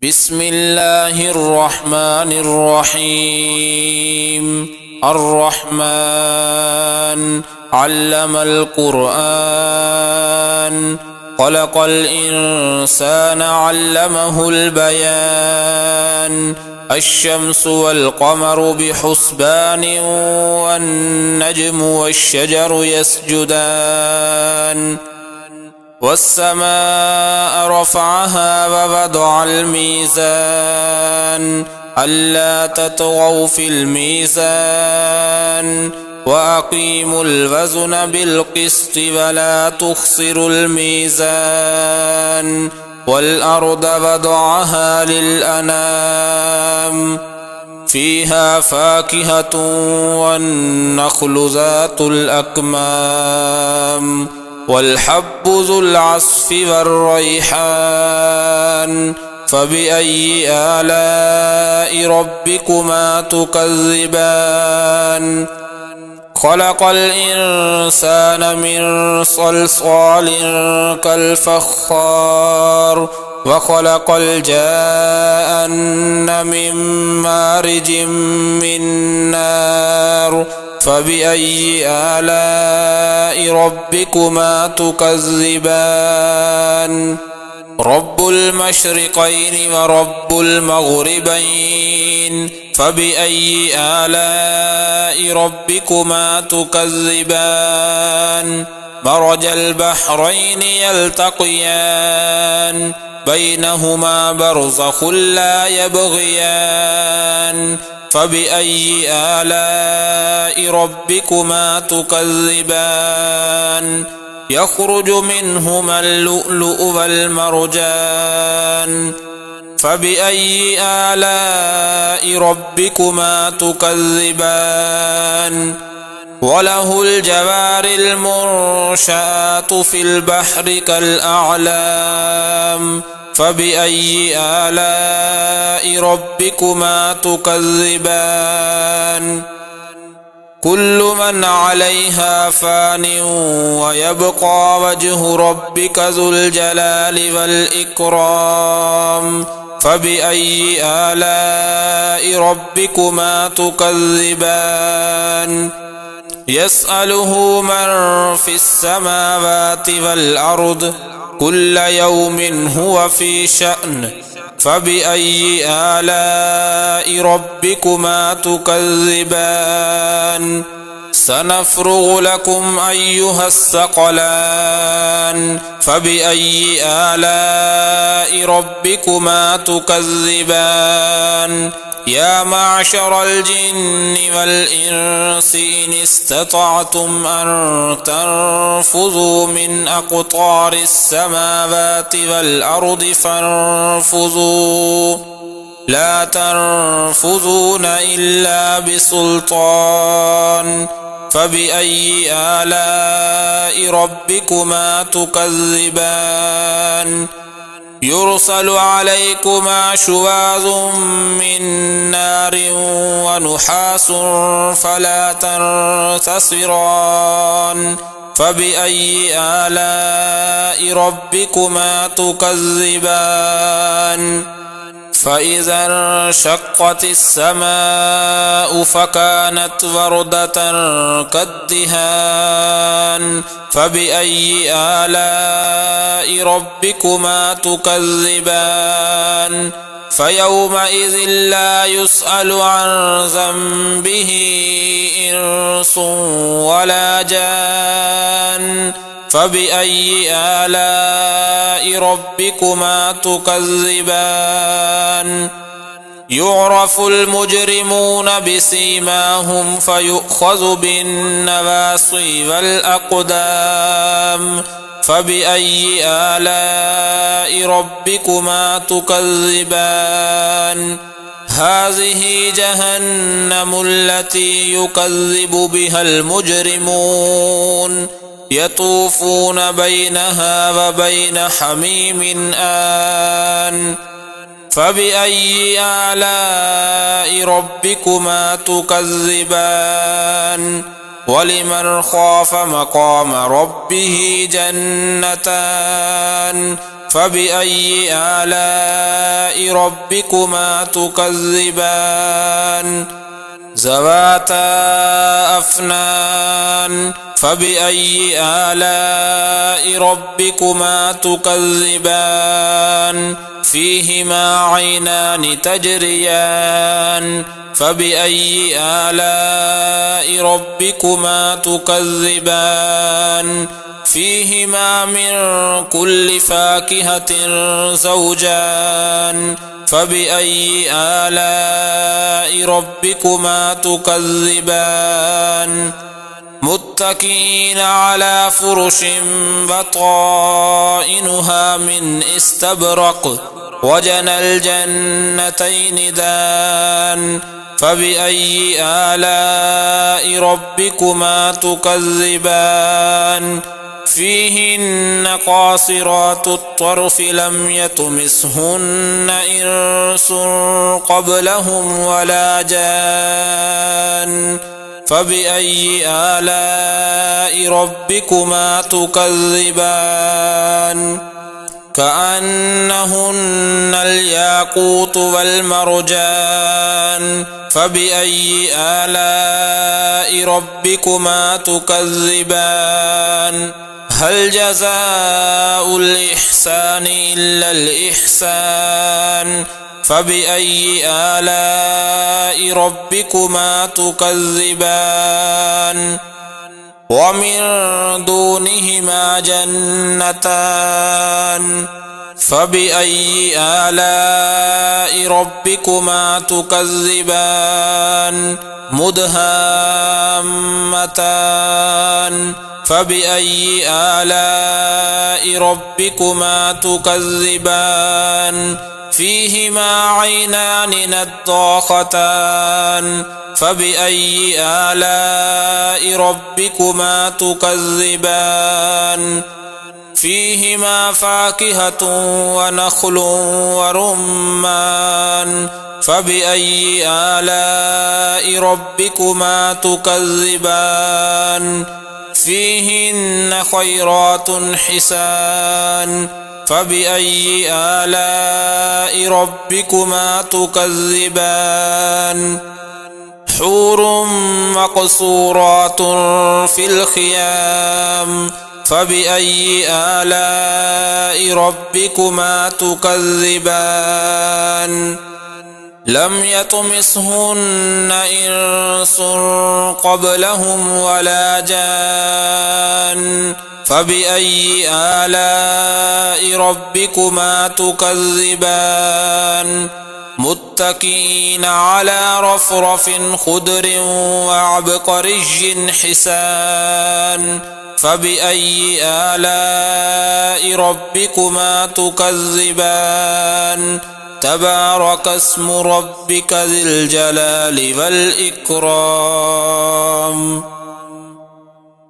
بسم الله الرحمن الرحيم. الرحمن علم القرآن، خلق الإنسان علمه البيان. الشمس والقمر بحسبان، والنجم والشجر يسجدان. والسماء رفعها ووضع الميزان، ألا تطغوا في الميزان، وأقيموا الوزن بالقسط ولا تخسروا الميزان. والأرض وضعها للأنام، فيها فاكهة والنخل ذات الأكمام، والحب ذو العصف والريحان. فبأي آلاء ربكما تكذبان؟ خلق الإنسان من صلصال كالفخار، وخلق الجان من مارج من نار. فبأي آلاء ربكما تكذبان؟ رب المشرقين ورب المغربين، فبأي آلاء ربكما تكذبان؟ مرج البحرين يلتقيان، بينهما برزخ لا يبغيان. فبأي آلاء ربكما تكذبان؟ يخرج منهما اللؤلؤ والمرجان. فبأي آلاء ربكما تكذبان؟ وله الجوار المنشآت في البحر كالأعلام. فبأي آلاء ربكما تكذبان؟ كل من عليها فان، ويبقى وجه ربك ذو الجلال والإكرام. فبأي آلاء ربكما تكذبان؟ يسأله من في السماوات والأرض، كل يوم هو في شأن. فبأي آلاء ربكما تكذبان؟ سنفرغ لكم أيها الثقلان. فبأي آلاء ربكما تكذبان؟ يا معشر الجن والإنس إن استطعتم أن تنفذوا من أقطار السماوات والأرض فانفذوا، لا تنفذون إلا بسلطان. فبأي آلاء ربكما تكذبان؟ يرسل عليكما شواظ من نار ونحاس فلا تنتصران. فبأي آلاء ربكما تكذبان؟ فإذا انشقت السماء فكانت وردة كالدهان. فبأي آلاء ربكما تكذبان؟ فيومئذ لا يسأل عن ذنبه إنس ولا جان. فبأي آلاء ربكما تكذبان؟ يعرف المجرمون بسيماهم فيؤخذ بالنواصي والأقدام. فبأي آلاء ربكما تكذبان؟ هذه جهنم التي يكذب بها المجرمون، يطوفون بينها وبين حميم آن. فبأي آلاء ربكما تكذبان؟ ولمن خاف مقام ربه جنتان، فبأي آلاء ربكما تكذبان ذواتا أفنان فبأي آلاء ربكما تكذبان فيهما عينان تجريان فبأي آلاء ربكما تكذبان فيهما من كل فاكهة زوجان فبأي آلاء ربكما تكذبان متكئين على فرش بطائنها من استبرق وجنى الجنتين دان فبأي آلاء ربكما تكذبان فيهن قاصرات الطرف لم يطمثهن إنس قبلهم ولا جان فبأي آلاء ربكما تكذبان كأنهن الياقوت والمرجان فبأي آلاء ربكما تكذبان هل جزاء الإحسان إلا الإحسان فبأي آلاء ربكما تكذبان ومن دونهما جنتان فبأي آلاء ربكما تكذبان مدهامتان فبأي آلاء ربكما تكذبان فيهما عينان نضاختان فبأي آلاء ربكما تكذبان فيهما فاكهة ونخل ورمان فبأي آلاء ربكما تكذبان فيهن خيرات حسان فبأي آلاء ربكما تكذبان حور مقصورات في الخيام فبأي آلاء ربكما تكذبان لم يطمثهن إنس قبلهم ولا جان فبأي آلاء ربكما تكذبان متكئين على رفرف خضر وعبقري حسان فبأي آلاء ربكما تكذبان تبارك اسم ربك ذي الجلال والإكرام